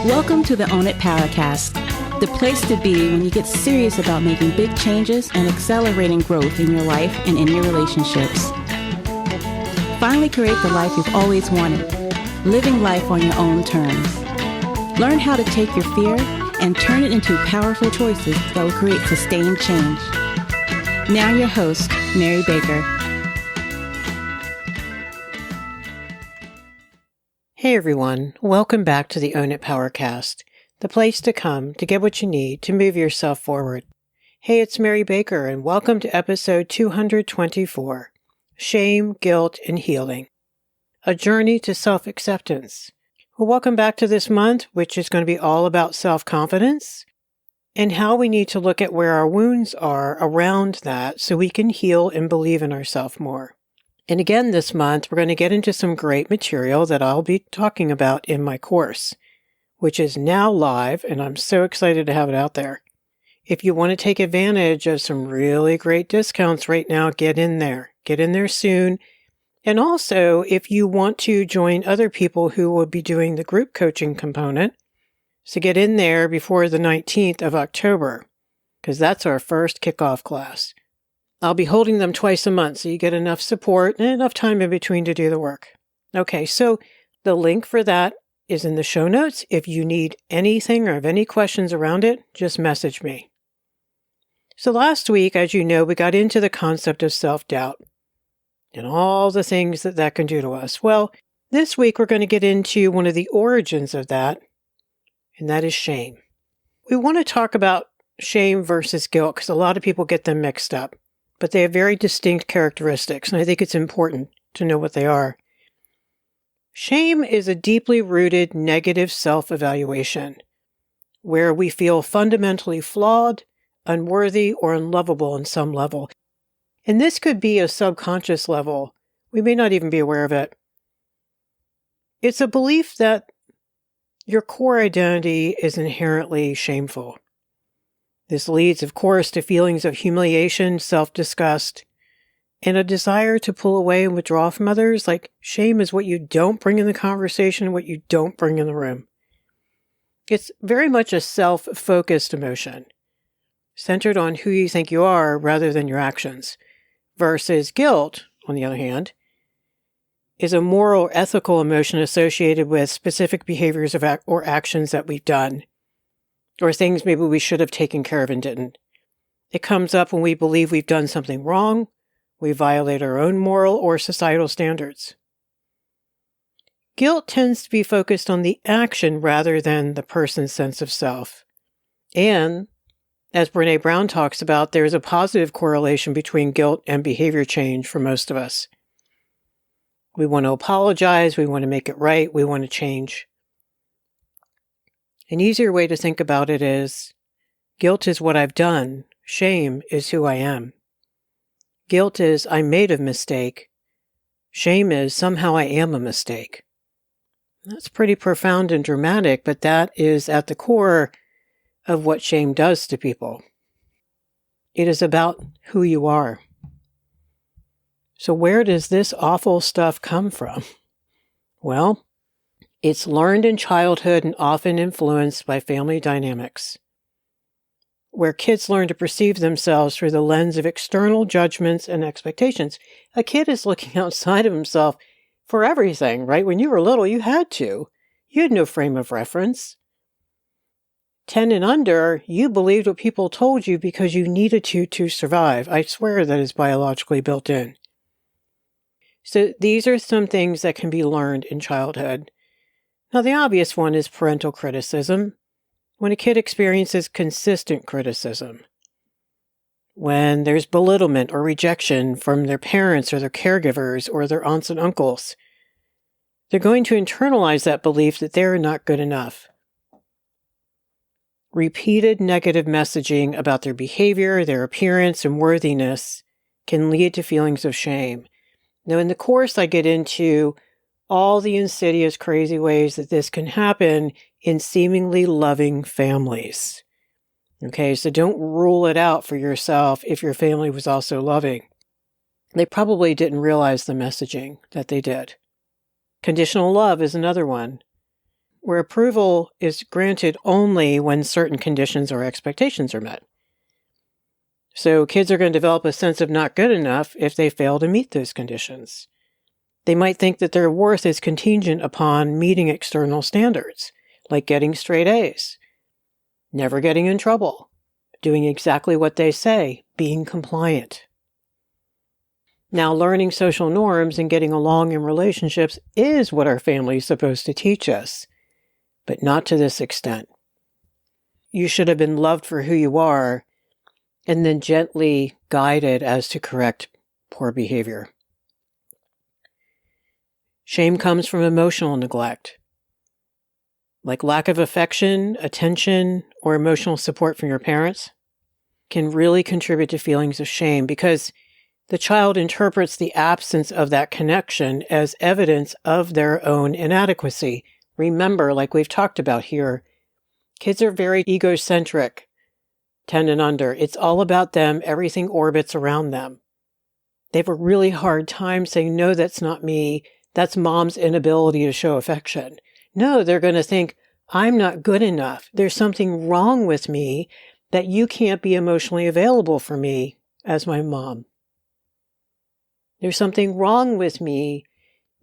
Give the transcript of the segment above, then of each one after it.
Welcome to the Own It Powercast, the place to be when you get serious about making big changes and accelerating growth in your life and in your relationships. Finally create the life you've always wanted, living life on your own terms. Learn how to take your fear and turn it into powerful choices that will create sustained change. Now your host, Mary Baker. Hey everyone, welcome back to the Own It Powercast, the place to come to get what you need to move yourself forward. Hey, it's Mary Baker and welcome to episode 224, Shame, Guilt, and Healing, a journey to self-acceptance. Well, welcome back to this month, which is going to be all about self-confidence and how we need to look at where our wounds are around that so we can heal and believe in ourselves more. And again, this month, we're going to get into some great material that I'll be talking about in my course, which is now live, and I'm so excited to have it out there. If you want to take advantage of some really great discounts right now, get in there. Get in there soon. And also, if you want to join other people who will be doing the group coaching component, so get in there before the 19th of October, because that's our first kickoff class. I'll be holding them twice a month, so you get enough support and enough time in between to do the work. Okay, so the link for that is in the show notes. If you need anything or have any questions around it, just message me. So last week, as you know, we got into the concept of self-doubt and all the things that can do to us. Well, this week we're going to get into one of the origins of that, and that is shame. We want to talk about shame versus guilt because a lot of people get them mixed up. But they have very distinct characteristics, and I think it's important to know what they are. Shame is a deeply rooted negative self-evaluation, where we feel fundamentally flawed, unworthy, or unlovable on some level. And this could be a subconscious level. We may not even be aware of it. It's a belief that your core identity is inherently shameful. This leads, of course, to feelings of humiliation, self-disgust, and a desire to pull away and withdraw from others. Like shame is what you don't bring in the conversation, what you don't bring in the room. It's very much a self-focused emotion, centered on who you think you are rather than your actions. Versus guilt, on the other hand, is a moral or ethical emotion associated with specific behaviors or actions that we've done, or things maybe we should have taken care of and didn't. It comes up when we believe we've done something wrong, we violate our own moral or societal standards. Guilt tends to be focused on the action rather than the person's sense of self. And, as Brené Brown talks about, there is a positive correlation between guilt and behavior change for most of us. We want to apologize, we want to make it right, we want to change. An easier way to think about it is, guilt is what I've done. Shame is who I am. Guilt is I made a mistake. Shame is somehow I am a mistake. That's pretty profound and dramatic, but that is at the core of what shame does to people. It is about who you are. So where does this awful stuff come from? Well, it's learned in childhood and often influenced by family dynamics, where kids learn to perceive themselves through the lens of external judgments and expectations. A kid is looking outside of himself for everything, right? When you were little, you had to. You had no frame of reference. 10 and under, you believed what people told you because you needed to survive. I swear that is biologically built in. So these are some things that can be learned in childhood. Now, the obvious one is parental criticism. When a kid experiences consistent criticism, when there's belittlement or rejection from their parents or their caregivers or their aunts and uncles, they're going to internalize that belief that they're not good enough. Repeated negative messaging about their behavior, their appearance, and worthiness can lead to feelings of shame. Now, in the course, I get into all the insidious, crazy ways that this can happen in seemingly loving families. Okay, so don't rule it out for yourself if your family was also loving. They probably didn't realize the messaging that they did. Conditional love is another one. where approval is granted only when certain conditions or expectations are met. So kids are going to develop a sense of not good enough if they fail to meet those conditions. They might think that their worth is contingent upon meeting external standards, like getting straight A's, never getting in trouble, doing exactly what they say, being compliant. Now, learning social norms and getting along in relationships is what our family is supposed to teach us, but not to this extent. You should have been loved for who you are and then gently guided as to correct poor behavior. Shame comes from emotional neglect, like lack of affection, attention, or emotional support from your parents can really contribute to feelings of shame because the child interprets the absence of that connection as evidence of their own inadequacy. Remember, like we've talked about here, kids are very egocentric, 10 and under. It's all about them. Everything orbits around them. They have a really hard time saying, no, that's not me. That's mom's inability to show affection. No, they're going to think, I'm not good enough. There's something wrong with me that you can't be emotionally available for me as my mom. There's something wrong with me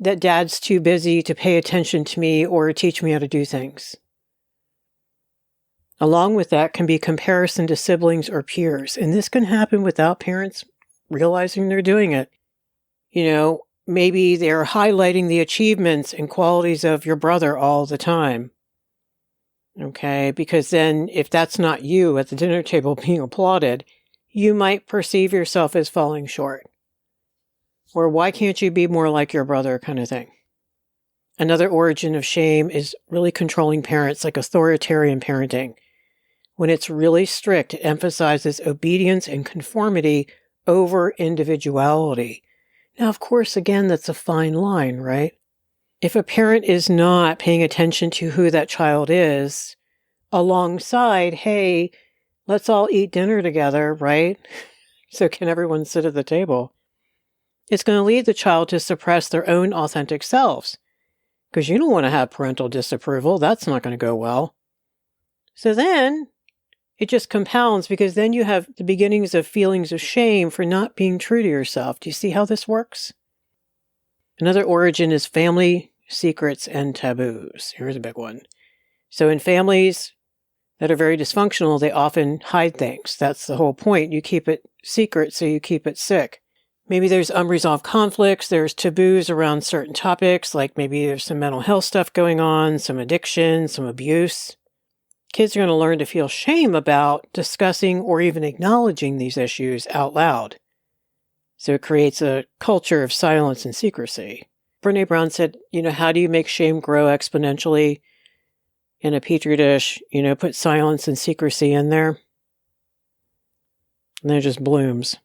that dad's too busy to pay attention to me or teach me how to do things. Along with that can be comparison to siblings or peers, and this can happen without parents realizing they're doing it. Maybe they're highlighting the achievements and qualities of your brother all the time. Okay, because then if that's not you at the dinner table being applauded, you might perceive yourself as falling short. Or why can't you be more like your brother kind of thing. Another origin of shame is really controlling parents, like authoritarian parenting. When it's really strict, it emphasizes obedience and conformity over individuality. Now, of course, again, that's a fine line, right? If a parent is not paying attention to who that child is, alongside, hey, let's all eat dinner together, right? So can everyone sit at the table? It's going to lead the child to suppress their own authentic selves, because you don't want to have parental disapproval. That's not going to go well. So then it just compounds because then you have the beginnings of feelings of shame for not being true to yourself. Do you see how this works? Another origin is family secrets and taboos. Here's a big one. So in families that are very dysfunctional, they often hide things. That's the whole point. You keep it secret so you keep it sick. Maybe there's unresolved conflicts. There's taboos around certain topics, like maybe there's some mental health stuff going on, some addiction, some abuse. Kids are going to learn to feel shame about discussing or even acknowledging these issues out loud. So it creates a culture of silence and secrecy. Brené Brown said, how do you make shame grow exponentially? In a petri dish, put silence and secrecy in there. And then it just blooms.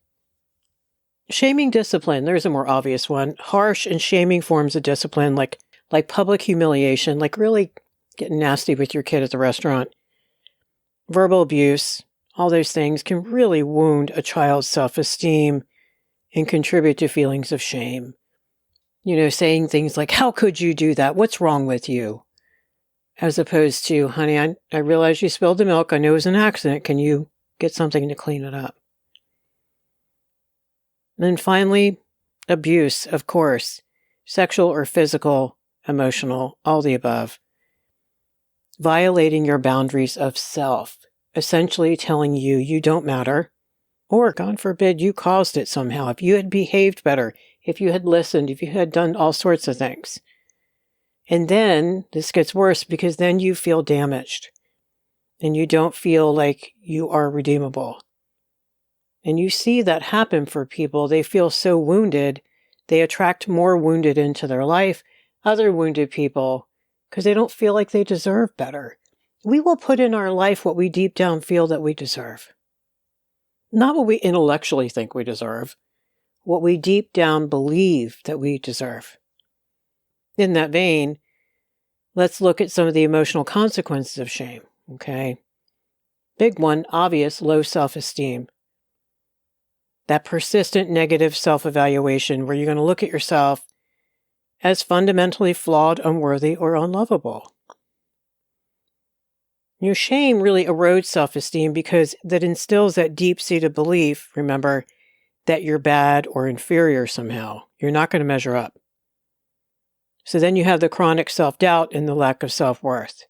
Shaming discipline, there's a more obvious one. Harsh and shaming forms of discipline, like public humiliation, like really getting nasty with your kid at the restaurant. Verbal abuse, all those things can really wound a child's self-esteem and contribute to feelings of shame. Saying things like, how could you do that? What's wrong with you? As opposed to, honey, I realize you spilled the milk. I know it was an accident. Can you get something to clean it up? And then finally, abuse, of course, sexual or physical, emotional, all the above. Violating your boundaries of self, essentially telling you don't matter, or, God forbid, you caused it somehow. If you had behaved better, if you had listened, if you had done all sorts of things. And then this gets worse because then you feel damaged and you don't feel like you are redeemable. And you see that happen for people. They feel so wounded, they attract more wounded into their life, other wounded people, because they don't feel like they deserve better. We will put in our life what we deep down feel that we deserve. Not what we intellectually think we deserve, what we deep down believe that we deserve. In that vein, let's look at some of the emotional consequences of shame, okay? Big one, obvious, low self-esteem. That persistent negative self-evaluation where you're going to look at yourself as fundamentally flawed, unworthy, or unlovable. Shame really erodes self-esteem because that instills that deep-seated belief, remember, that you're bad or inferior somehow. You're not going to measure up. So then you have the chronic self-doubt and the lack of self-worth.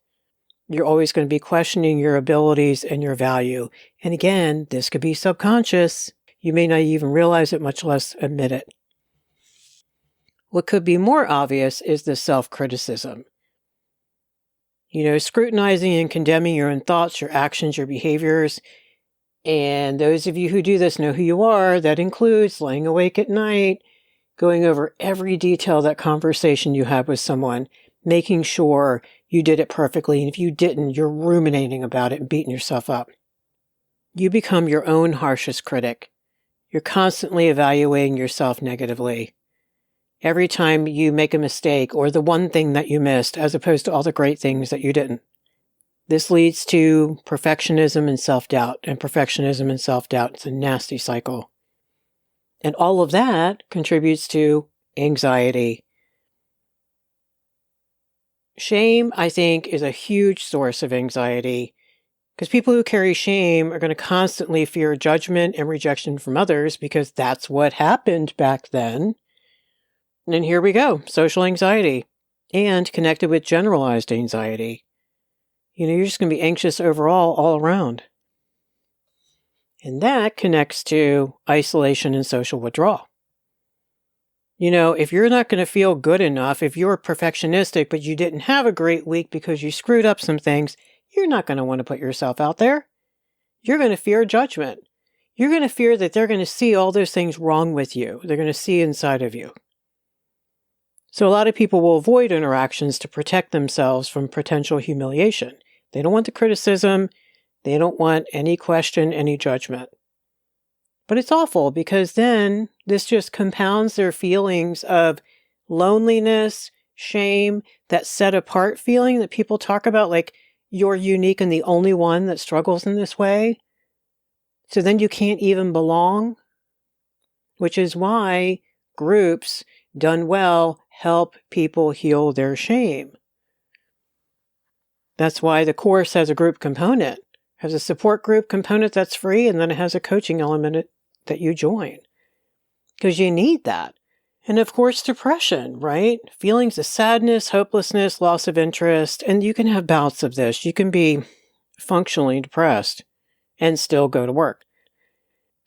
You're always going to be questioning your abilities and your value. And again, this could be subconscious. You may not even realize it, much less admit it. What could be more obvious is the self-criticism. Scrutinizing and condemning your own thoughts, your actions, your behaviors. And those of you who do this know who you are. That includes laying awake at night, going over every detail of that conversation you had with someone, making sure you did it perfectly. And if you didn't, you're ruminating about it and beating yourself up. You become your own harshest critic. You're constantly evaluating yourself negatively. Every time you make a mistake or the one thing that you missed, as opposed to all the great things that you didn't. This leads to perfectionism and self-doubt, and perfectionism and self-doubt. It's a nasty cycle. And all of that contributes to anxiety. Shame, I think, is a huge source of anxiety because people who carry shame are going to constantly fear judgment and rejection from others because that's what happened back then. And here we go, social anxiety and connected with generalized anxiety. You're just going to be anxious overall, all around. And that connects to isolation and social withdrawal. If you're not going to feel good enough, if you're perfectionistic, but you didn't have a great week because you screwed up some things, you're not going to want to put yourself out there. You're going to fear judgment. You're going to fear that they're going to see all those things wrong with you. They're going to see inside of you. So a lot of people will avoid interactions to protect themselves from potential humiliation. They don't want the criticism. They don't want any question, any judgment. But it's awful because then this just compounds their feelings of loneliness, shame, that set apart feeling that people talk about, like you're unique and the only one that struggles in this way. So then you can't even belong, which is why groups done well help people heal their shame. That's why the course has a group component, has a support group component that's free, and then it has a coaching element that you join. Because you need that. And of course, depression, right? Feelings of sadness, hopelessness, loss of interest, and you can have bouts of this. You can be functionally depressed and still go to work.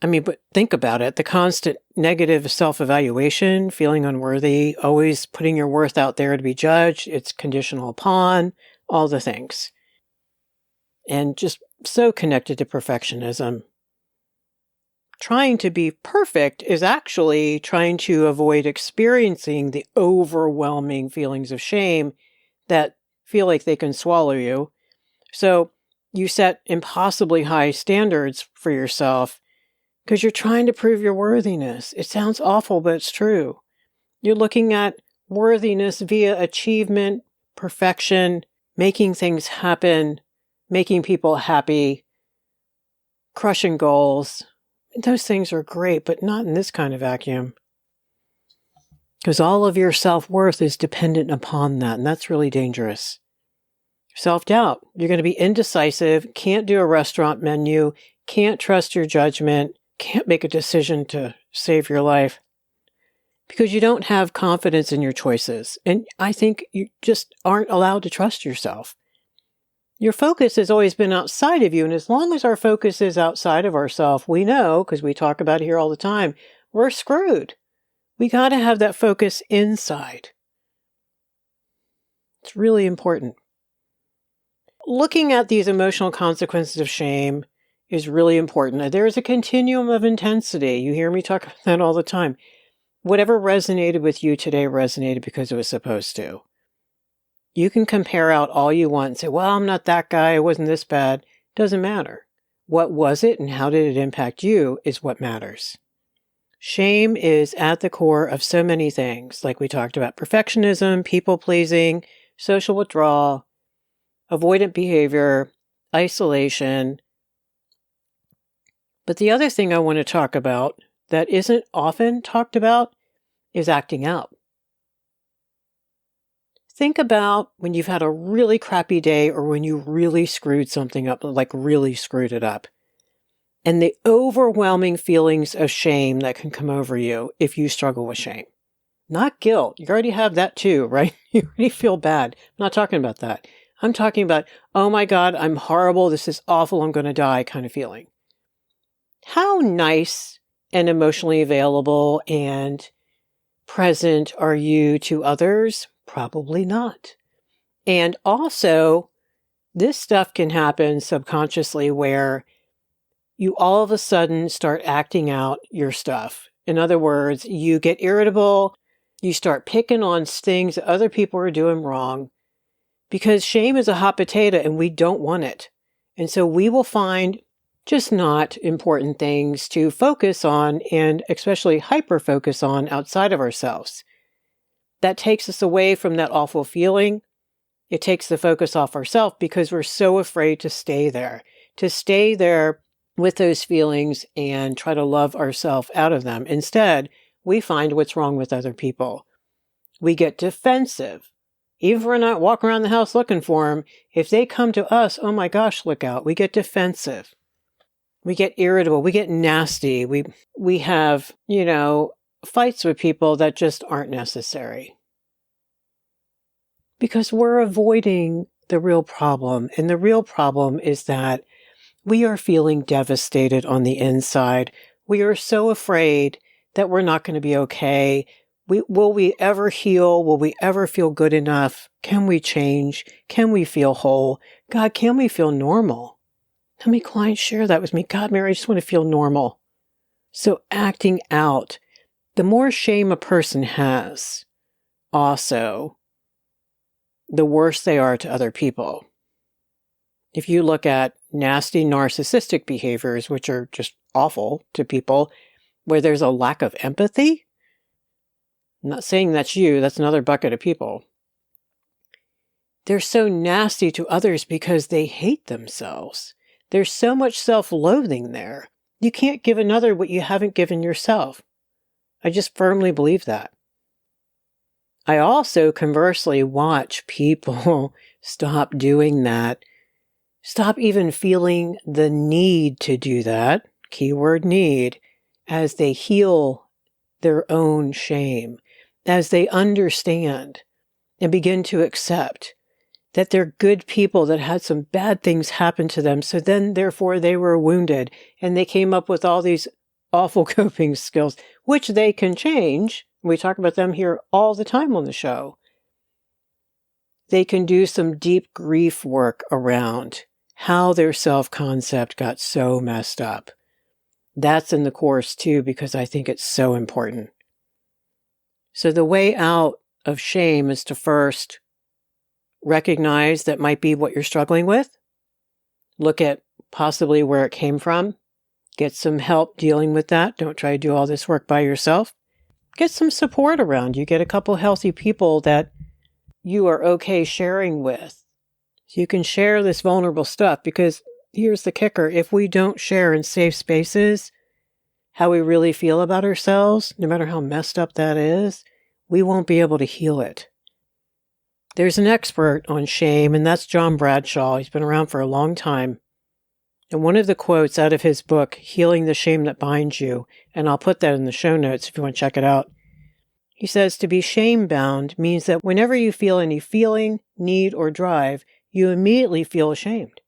But think about it. The constant negative self-evaluation, feeling unworthy, always putting your worth out there to be judged. It's conditional upon, all the things. And just so connected to perfectionism. Trying to be perfect is actually trying to avoid experiencing the overwhelming feelings of shame that feel like they can swallow you. So you set impossibly high standards for yourself because you're trying to prove your worthiness. It sounds awful, but it's true. You're looking at worthiness via achievement, perfection, making things happen, making people happy, crushing goals. Those things are great, but not in this kind of vacuum. Because all of your self-worth is dependent upon that, and that's really dangerous. Self-doubt. You're going to be indecisive, can't do a restaurant menu, can't trust your judgment, can't make a decision to save your life because you don't have confidence in your choices. And I think you just aren't allowed to trust yourself. Your focus has always been outside of you. And as long as our focus is outside of ourselves, we know, because we talk about it here all the time, we're screwed. We got to have that focus inside. It's really important. Looking at these emotional consequences of shame is really important. There is a continuum of intensity. You hear me talk about that all the time. Whatever resonated with you today resonated because it was supposed to. You can compare out all you want and say, well, I'm not that guy. It wasn't this bad. Doesn't matter. What was it and how did it impact you is what matters. Shame is at the core of so many things, like we talked about perfectionism, people-pleasing, social withdrawal, avoidant behavior, isolation. But the other thing I want to talk about that isn't often talked about is acting out. Think about when you've had a really crappy day or when you really screwed something up, like really screwed it up. And the overwhelming feelings of shame that can come over you if you struggle with shame. Not guilt. You already have that too, right? You already feel bad. I'm not talking about that. I'm talking about, oh my God, I'm horrible. This is awful. I'm going to die kind of feeling. How nice and emotionally available and present are you to others? Probably not. And also, this stuff can happen subconsciously where you all of a sudden start acting out your stuff. In other words, you get irritable, you start picking on things that other people are doing wrong because shame is a hot potato and we don't want it. And so we will find just not important things to focus on and especially hyper-focus on outside of ourselves. That takes us away from that awful feeling. It takes the focus off ourselves because we're so afraid to stay there with those feelings and try to love ourselves out of them. Instead, we find what's wrong with other people. We get defensive. Even if we're not walking around the house looking for them, if they come to us, oh my gosh, look out. We get defensive. We get irritable. We get nasty. We have, fights with people that just aren't necessary. Because we're avoiding the real problem. And the real problem is that we are feeling devastated on the inside. We are so afraid that we're not going to be okay. Will we ever heal? Will we ever feel good enough? Can we change? Can we feel whole? God, can we feel normal? How many clients share that with me? God, Mary, I just want to feel normal. So acting out, the more shame a person has, also, the worse they are to other people. If you look at nasty narcissistic behaviors, which are just awful to people, where there's a lack of empathy, I'm not saying that's you, that's another bucket of people. They're so nasty to others because they hate themselves. There's so much self-loathing there. You can't give another what you haven't given yourself. I just firmly believe that. I also conversely watch people stop doing that. Stop even feeling the need to do that, keyword need, as they heal their own shame, as they understand and begin to accept that they're good people that had some bad things happen to them. So then, therefore, they were wounded and they came up with all these awful coping skills, which they can change. We talk about them here all the time on the show. They can do some deep grief work around how their self-concept got so messed up. That's in the course too, because I think it's so important. So the way out of shame is to first recognize that might be what you're struggling with. Look at possibly where it came from. Get some help dealing with that. Don't try to do all this work by yourself. Get some support around you. Get a couple healthy people that you are okay sharing with. So you can share this vulnerable stuff, because here's the kicker. If we don't share in safe spaces how we really feel about ourselves, no matter how messed up that is, we won't be able to heal it. There's an expert on shame, and that's John Bradshaw. He's been around for a long time. And one of the quotes out of his book, Healing the Shame That Binds You, and I'll put that in the show notes if you want to check it out. He says, to be shame-bound means that whenever you feel any feeling, need, or drive, you immediately feel ashamed.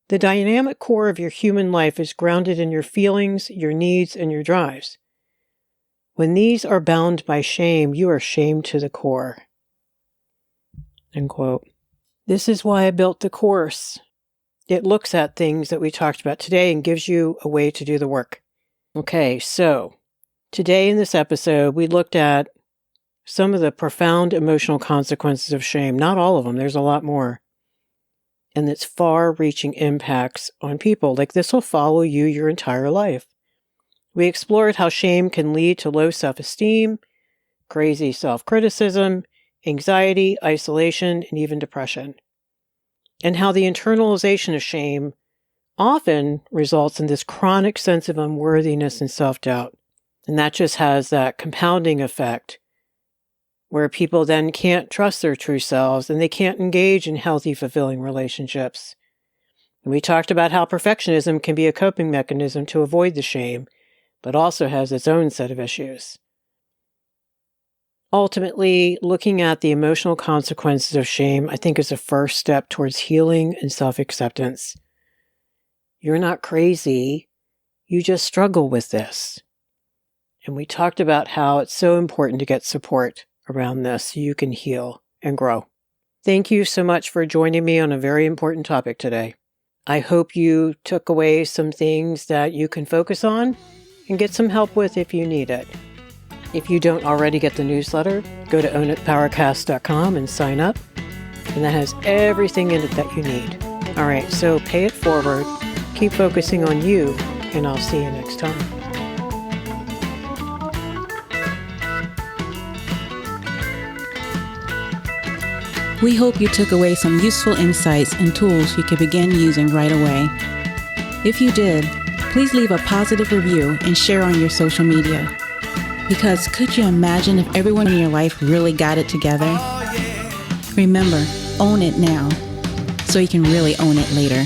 The dynamic core of your human life is grounded in your feelings, your needs, and your drives. When these are bound by shame, you are shamed to the core. End quote. This is why I built the course. It looks at things that we talked about today and gives you a way to do the work. Okay, so today in this episode, we looked at some of the profound emotional consequences of shame. Not all of them, there's a lot more. And its far-reaching impacts on people. Like, this will follow you your entire life. We explored how shame can lead to low self-esteem, crazy self-criticism, anxiety, isolation, and even depression. And how the internalization of shame often results in this chronic sense of unworthiness and self-doubt. And that just has that compounding effect where people then can't trust their true selves and they can't engage in healthy, fulfilling relationships. And we talked about how perfectionism can be a coping mechanism to avoid the shame, but also has its own set of issues. Ultimately, looking at the emotional consequences of shame, I think, is a first step towards healing and self-acceptance. You're not crazy. You just struggle with this. And we talked about how it's so important to get support around this so you can heal and grow. Thank you so much for joining me on a very important topic today. I hope you took away some things that you can focus on and get some help with if you need it. If you don't already get the newsletter, go to ownitpowercast.com and sign up. And that has everything in it that you need. All right, so pay it forward, keep focusing on you, and I'll see you next time. We hope you took away some useful insights and tools you can begin using right away. If you did, please leave a positive review and share on your social media. Because could you imagine if everyone in your life really got it together? Remember, own it now, so you can really own it later.